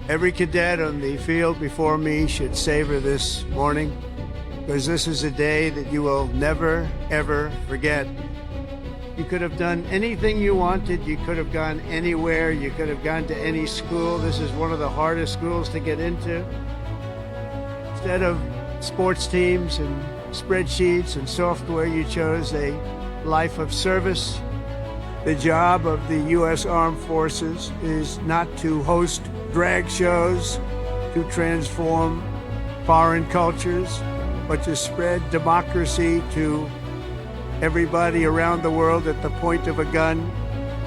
Every cadet on the field before me should savor this morning, because this is a day that you will never, ever forget. You could have done anything you wanted. You could have gone anywhere. You could have gone to any school. This is one of the hardest schools to get into. Instead of sports teams and spreadsheets and software, you chose a life of service. The job of the U.S. Armed Forces is not to host drag shows, to transform foreign cultures, but to spread democracy to everybody around the world at the point of a gun.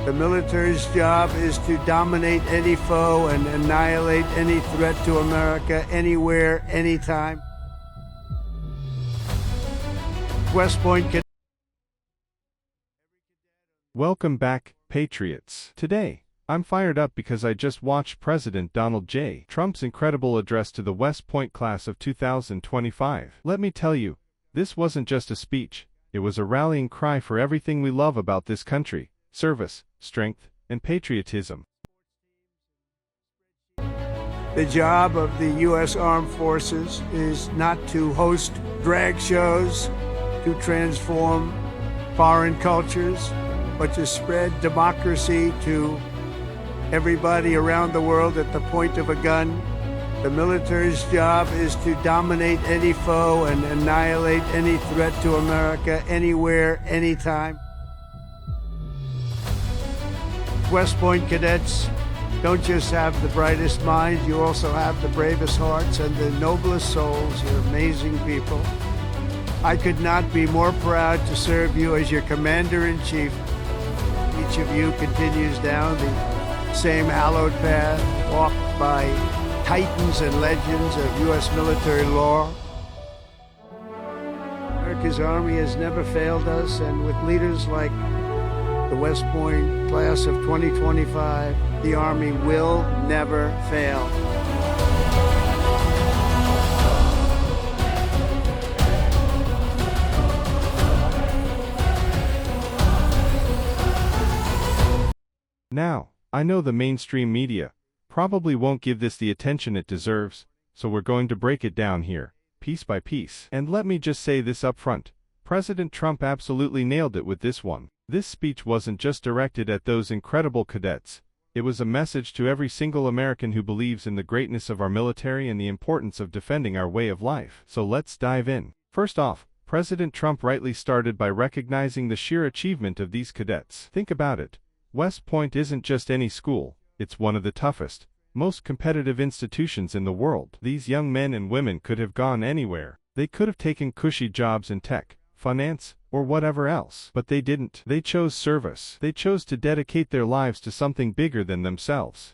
The military's job is to dominate any foe and annihilate any threat to America, anywhere, anytime. West Point. Welcome back, Patriots. Today, I'm fired up because I just watched President Donald J. Trump's incredible address to the West Point class of 2025. Let me tell you, this wasn't just a speech, it was a rallying cry for everything we love about this country: service, strength, and patriotism. The job of the U.S. Armed Forces is not to host drag shows, to transform foreign cultures, but to spread democracy to everybody around the world at the point of a gun. The military's job is to dominate any foe and annihilate any threat to America, anywhere, anytime. West Point cadets don't just have the brightest minds, you also have the bravest hearts and the noblest souls. You're amazing people. I could not be more proud to serve you as your commander-in-chief. Each of you continues down the same hallowed path walked by titans and legends of U.S. military lore. America's Army has never failed us, and with leaders like the West Point class of 2025, the Army will never fail. Now, I know the mainstream media probably won't give this the attention it deserves, so we're going to break it down here, piece by piece. And let me just say this up front, President Trump absolutely nailed it with this one. This speech wasn't just directed at those incredible cadets, it was a message to every single American who believes in the greatness of our military and the importance of defending our way of life. So let's dive in. First off, President Trump rightly started by recognizing the sheer achievement of these cadets. Think about it. West Point isn't just any school, it's one of the toughest, most competitive institutions in the world. These young men and women could have gone anywhere. They could have taken cushy jobs in tech, finance, or whatever else. But they didn't. They chose service. They chose to dedicate their lives to something bigger than themselves.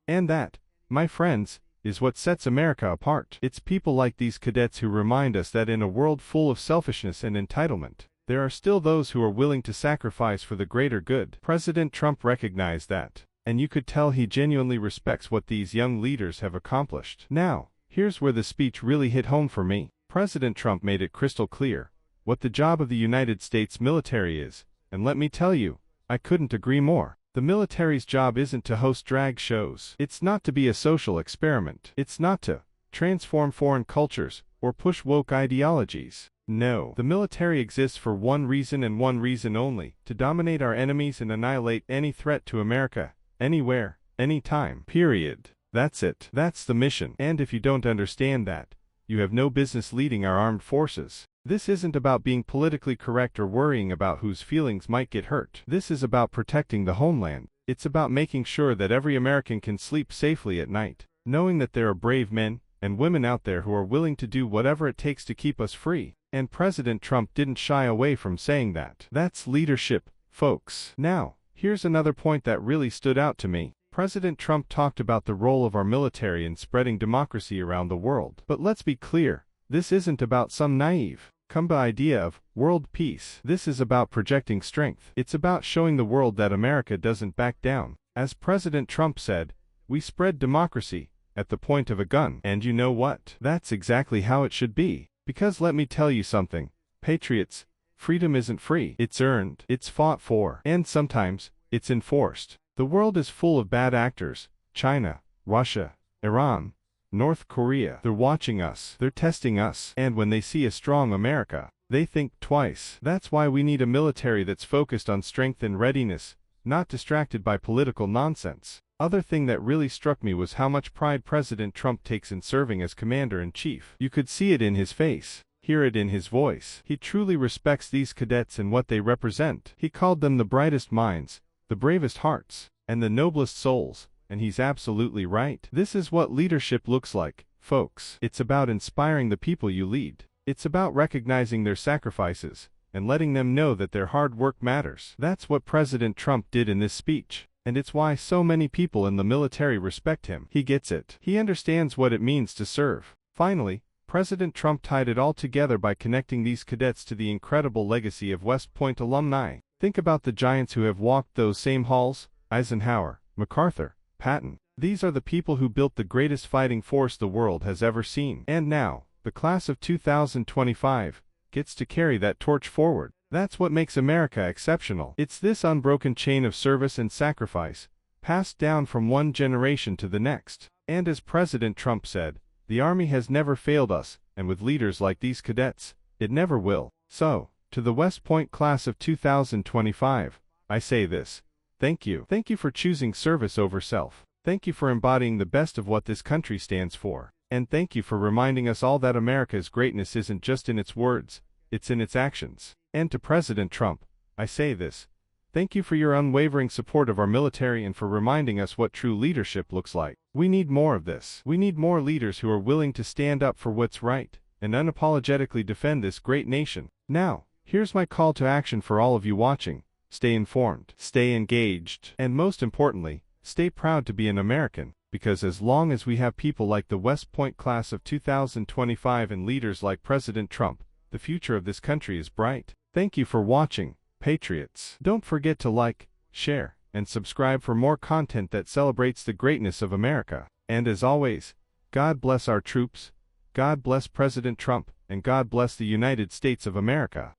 And that, my friends, is what sets America apart. It's people like these cadets who remind us that in a world full of selfishness and entitlement, there are still those who are willing to sacrifice for the greater good. President Trump recognized that, and you could tell he genuinely respects what these young leaders have accomplished. Now, here's where the speech really hit home for me. President Trump made it crystal clear what the job of the United States military is, and let me tell you, I couldn't agree more. The military's job isn't to host drag shows. It's not to be a social experiment. It's not to transform foreign cultures or push woke ideologies. No, the military exists for one reason and one reason only: to dominate our enemies and annihilate any threat to America, anywhere, anytime. Period. That's it. That's the mission. And if you don't understand that, you have no business leading our armed forces. This isn't about being politically correct or worrying about whose feelings might get hurt. This is about protecting the homeland. It's about making sure that every American can sleep safely at night, knowing that there are brave men and women out there who are willing to do whatever it takes to keep us free. And President Trump didn't shy away from saying that. That's leadership, folks. Now, here's another point that really stood out to me. President Trump talked about the role of our military in spreading democracy around the world. But let's be clear, this isn't about some naive, cumba idea of world peace. This is about projecting strength. It's about showing the world that America doesn't back down. As President Trump said, we spread democracy at the point of a gun. And you know what? That's exactly how it should be. Because let me tell you something, patriots, freedom isn't free. It's earned, it's fought for, and sometimes, it's enforced. The world is full of bad actors: China, Russia, Iran, North Korea. They're watching us, they're testing us, and when they see a strong America, they think twice. That's why we need a military that's focused on strength and readiness, not distracted by political nonsense. Other thing that really struck me was how much pride President Trump takes in serving as commander-in-chief. You could see it in his face, hear it in his voice. He truly respects these cadets and what they represent. He called them the brightest minds, the bravest hearts, and the noblest souls, and he's absolutely right. This is what leadership looks like, folks. It's about inspiring the people you lead. It's about recognizing their sacrifices, and letting them know that their hard work matters. That's what President Trump did in this speech, and it's why so many people in the military respect him. He gets it. He understands what it means to serve. Finally, President Trump tied it all together by connecting these cadets to the incredible legacy of West Point alumni. Think about the giants who have walked those same halls: Eisenhower, MacArthur, Patton. These are the people who built the greatest fighting force the world has ever seen. And now, the class of 2025 gets to carry that torch forward. That's what makes America exceptional. It's this unbroken chain of service and sacrifice, passed down from one generation to the next. And as President Trump said, the Army has never failed us, and with leaders like these cadets, it never will. So, to the West Point class of 2025, I say this: thank you. Thank you for choosing service over self. Thank you for embodying the best of what this country stands for. And thank you for reminding us all that America's greatness isn't just in its words, it's in its actions. And to President Trump, I say this: thank you for your unwavering support of our military and for reminding us what true leadership looks like. We need more of this. We need more leaders who are willing to stand up for what's right and unapologetically defend this great nation. Now, here's my call to action for all of you watching: stay informed, stay engaged, and most importantly, stay proud to be an American. Because as long as we have people like the West Point class of 2025 and leaders like President Trump, the future of this country is bright. Thank you for watching, Patriots. Don't forget to like, share, and subscribe for more content that celebrates the greatness of America. And as always, God bless our troops, God bless President Trump, and God bless the United States of America.